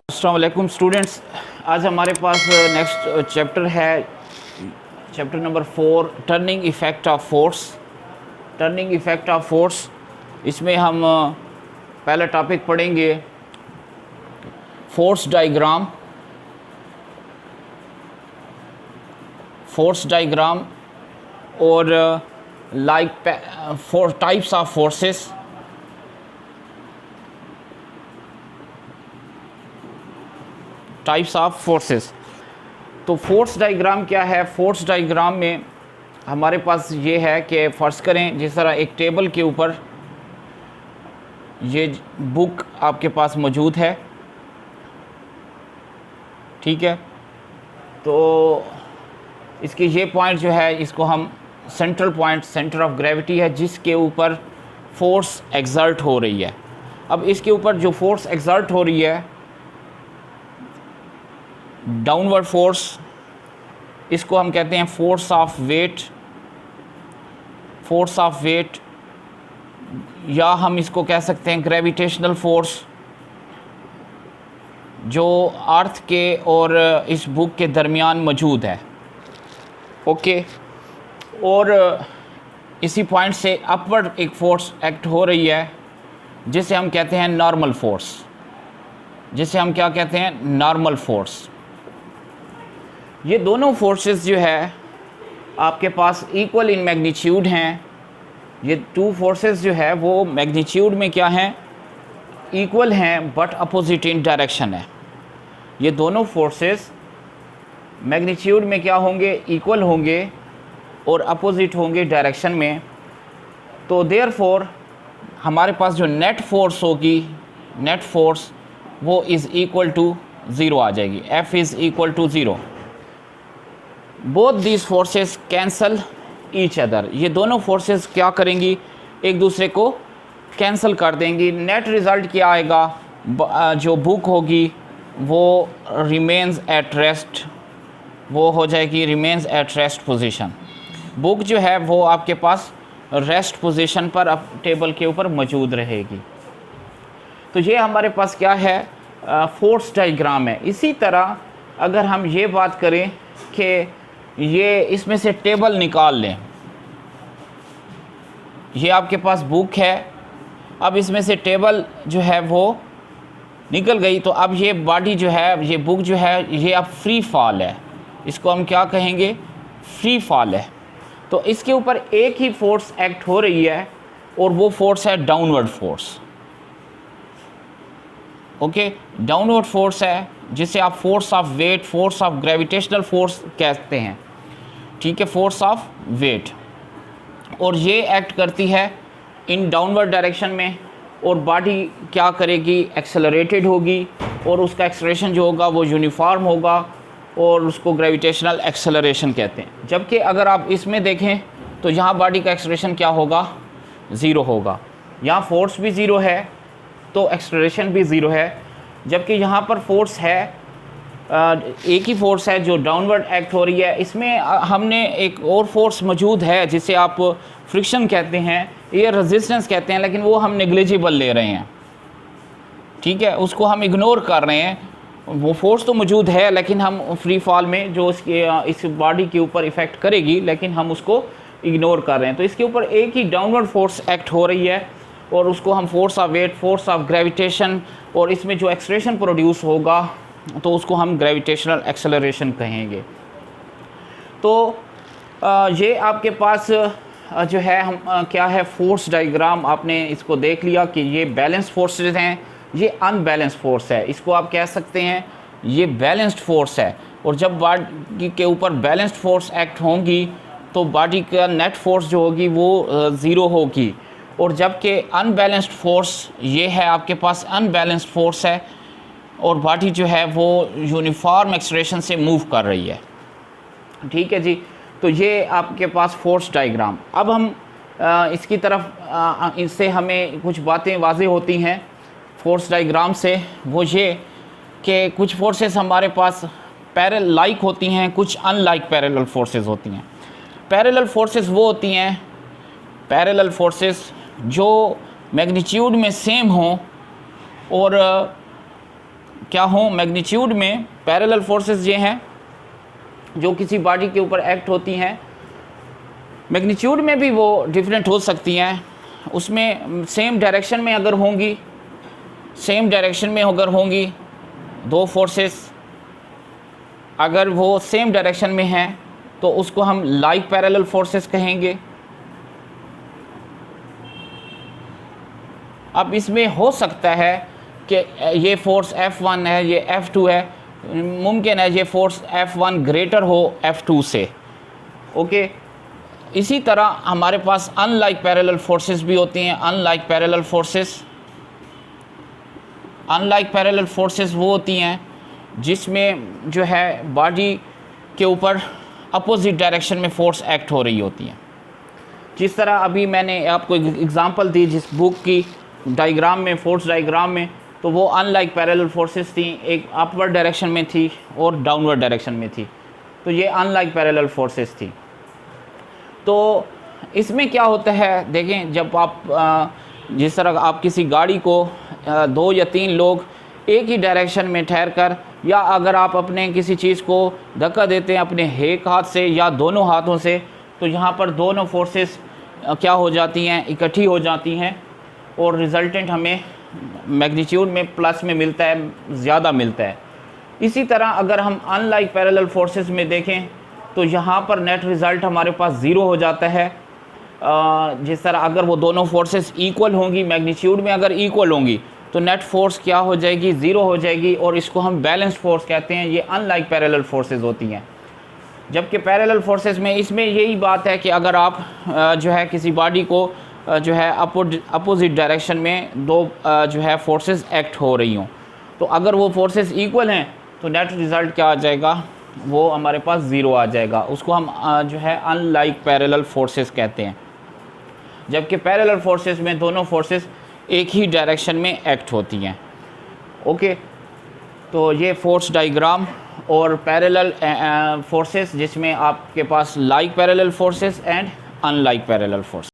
अस्सलाम वालेकुम स्टूडेंट्स, आज हमारे पास नेक्स्ट चैप्टर है, chapter number 4, turning effect of force. Turning effect of force, इसमें हम पहला टॉपिक पढ़ेंगे फोर्स डायग्राम। फोर्स डायग्राम और four types of forces. Types of forces. तो फोर्स डायग्राम क्या है? फोर्स डायग्राम में हमारे पास ये है कि फ़र्ज़ करें जिस तरह एक टेबल के ऊपर ये बुक आपके पास मौजूद है, ठीक है। तो इसकी ये पॉइंट जो है, इसको हम central point, centre of gravity है, जिसके ऊपर फोर्स एक्सर्ट हो रही है। अब इसके ऊपर जो फोर्स एक्सर्ट हो रही है, डाउनवर्ड फोर्स, इसको हम कहते हैं force of weight. Force of weight, या हम इसको कह सकते हैं ग्रेविटेशनल फोर्स, जो अर्थ के और इस बुक के दरमियान मौजूद है। ओके। और इसी पॉइंट से अपवर्ड एक फोर्स एक्ट हो रही है, जिसे हम कहते हैं नॉर्मल फोर्स। जिसे हम क्या कहते हैं? Normal force. ये दोनों फोर्सेस जो है आपके पास इक्वल इन मैग्नीट्यूड हैं। ये टू फोर्सेस जो है वो मैग्नीट्यूड में क्या हैं? इक्वल हैं, बट अपोजिट इन डायरेक्शन है। ये दोनों फोर्सेस मैग्नीट्यूड में क्या होंगे? इक्वल होंगे और अपोजिट होंगे डायरेक्शन में। तो देयरफॉर हमारे पास जो नेट फोर्स होगी, नेट फोर्स, वो इज़ इक्वल टू ज़ीरो आ जाएगी। F is equal to zero. Both these forces cancel each other. ये दोनों फोर्सेस क्या करेंगी? एक दूसरे को कैंसल कर देंगी। नेट रिज़ल्ट क्या आएगा? जो बुक होगी वो रिमेंस एट रेस्ट, वो हो जाएगी remains at rest position. Book जो है वो आपके पास रेस्ट पोजीशन पर अब टेबल के ऊपर मौजूद रहेगी। तो ये हमारे पास क्या है? फोर्स डायग्राम है। इसी तरह अगर हम ये बात करें कि ये इसमें से टेबल निकाल लें, ये आपके पास बुक है, अब इसमें से टेबल जो है वो निकल गई, तो अब ये बॉडी जो है, ये बुक जो है, ये अब फ्री फॉल है। इसको हम क्या कहेंगे? फ्री फॉल है। तो इसके ऊपर एक ही फोर्स एक्ट हो रही है, और वो फोर्स है downward force. Okay, downward force है, जिसे आप force of weight, force of gravitational force कहते हैं, ठीक है, फोर्स ऑफ वेट। और ये एक्ट करती है इन डाउनवर्ड डायरेक्शन में, और बॉडी क्या करेगी? एक्सेलरेटेड होगी, और उसका एक्सेलरेशन जो होगा वो यूनिफॉर्म होगा, और उसको ग्रेविटेशनल एक्सेलरेशन कहते हैं। जबकि अगर आप इसमें देखें तो यहाँ बॉडी का एक्सेलरेशन क्या होगा? ज़ीरो होगा। यहाँ फोर्स भी ज़ीरो है तो एक्सेलरेशन भी ज़ीरो है। जबकि यहाँ पर फोर्स है, एक ही फोर्स है जो डाउनवर्ड एक्ट हो रही है। इसमें हमने एक और फोर्स मौजूद है जिसे आप फ्रिक्शन कहते हैं, एयर रेजिस्टेंस कहते हैं, लेकिन वो हम नेग्लिजिबल ले रहे हैं, ठीक है, उसको हम इग्नोर कर रहे हैं। वो फोर्स तो मौजूद है, लेकिन हम फ्री फॉल में जो इस बॉडी के ऊपर इफ़ेक्ट करेगी, लेकिन हम उसको इग्नोर कर रहे हैं। तो इसके ऊपर एक ही डाउनवर्ड फोर्स एक्ट हो रही है, और उसको हम force of weight, force of gravitation, और इसमें जो एक्सेलरेशन प्रोड्यूस होगा तो उसको हम ग्रेविटेशनल एक्सेलरेशन कहेंगे। तो ये आपके पास जो है हम क्या है? Force diagram. आपने इसको देख लिया कि ये बैलेंस फोर्सेस हैं, ये अनबैलेंस फोर्स है। इसको आप कह सकते हैं ये बैलेंस्ड फोर्स है। और जब बॉडी के ऊपर बैलेंस्ड फोर्स एक्ट होंगी तो बॉडी का नेट फोर्स जो होगी वो ज़ीरो होगी। और जबकि अनबैलेंस्ड फोर्स ये है, आपके पास अनबैलेंस्ड फोर्स है, और बॉडी जो है वो यूनिफॉर्म एक्सेलरेशन से मूव कर रही है, ठीक है जी। तो ये आपके पास फोर्स डायग्राम। अब हम इसकी तरफ, इससे हमें कुछ बातें वाज़ेह होती हैं फोर्स डायग्राम से। वो ये कि कुछ फोर्सेस हमारे पास पैरेलल लाइक होती हैं, कुछ अनलाइक पैरेलल फोर्सेस होती हैं। पैरेलल फोर्सेस वो होती हैं, पैरेलल फोर्सेस जो मैग्नीट्यूड में सेम हों और क्या हो, मैग्नीट्यूड में पैरेलल फोर्सेस ये हैं जो किसी बॉडी के ऊपर एक्ट होती हैं, मैग्नीट्यूड में भी वो डिफरेंट हो सकती हैं। उसमें सेम डायरेक्शन में अगर होंगी, सेम डायरेक्शन में अगर होंगी दो फोर्सेस, अगर वो सेम डायरेक्शन में हैं तो उसको हम लाइक पैरेलल फोर्सेस कहेंगे। अब इसमें हो सकता है कि ये फोर्स F1 है, ये F2 है, मुमकिन है ये फोर्स F1 ग्रेटर हो F2 से। ओके, इसी तरह हमारे पास अनलाइक पैरेलल फोर्सेस भी होती हैं। अनलाइक पैरेलल फोर्सेस वो होती हैं जिसमें जो है बॉडी के ऊपर अपोजिट डायरेक्शन में फोर्स एक्ट हो रही होती हैं। जिस तरह अभी मैंने आपको एग्जांपल दी जिस बुक की डायग्राम में, फोर्स डायग्राम में, तो वो अनलाइक पैरेलल फोर्सेस थी, एक अपवर्ड डायरेक्शन में थी और डाउनवर्ड डायरेक्शन में थी, तो ये अनलाइक पैरेलल फोर्सेस थी। तो इसमें क्या होता है, देखें, जब आप जिस तरह आप किसी गाड़ी को 2 या 3 लोग एक ही डायरेक्शन में ठहर कर, या अगर आप अपने किसी चीज़ को धक्का देते हैं अपने एक हाथ से या दोनों हाथों से, तो यहाँ पर दोनों फोर्सेस क्या हो जाती हैं, इकट्ठी हो जाती हैं और रिज़ल्टेंट हमें मैग्नीट्यूड में प्लस में मिलता है, ज़्यादा मिलता है। इसी तरह अगर हम अनलाइक पैरेलल फोर्सेस में देखें तो यहाँ पर नेट रिज़ल्ट हमारे पास ज़ीरो हो जाता है। जिस तरह अगर वो दोनों फोर्सेस इक्वल होंगी, मैग्नीट्यूड में अगर इक्वल होंगी, तो नेट फोर्स क्या हो जाएगी, ज़ीरो हो जाएगी, और इसको हम बैलेंस्ड फोर्स कहते हैं। ये अनलाइक पैरेलल फोर्सेस होती हैं। जबकि पैरेलल फोर्सेस में इसमें यही बात है कि अगर आप जो है किसी बॉडी को जो है अपोजिट डायरेक्शन में दो जो है फोर्सेस एक्ट हो रही हों, तो अगर वो फोर्सेस इक्वल हैं तो नेट रिज़ल्ट क्या आ जाएगा, वो हमारे पास ज़ीरो आ जाएगा। उसको हम जो है अनलाइक पैरेलल फोर्सेस कहते हैं। जबकि पैरेलल फोर्सेस में दोनों फोर्सेस एक ही डायरेक्शन में एक्ट होती हैं। ओके, तो ये फोर्स डायग्राम और पैरेलल फोर्सेस जिसमें आपके पास like parallel forces and unlike parallel force.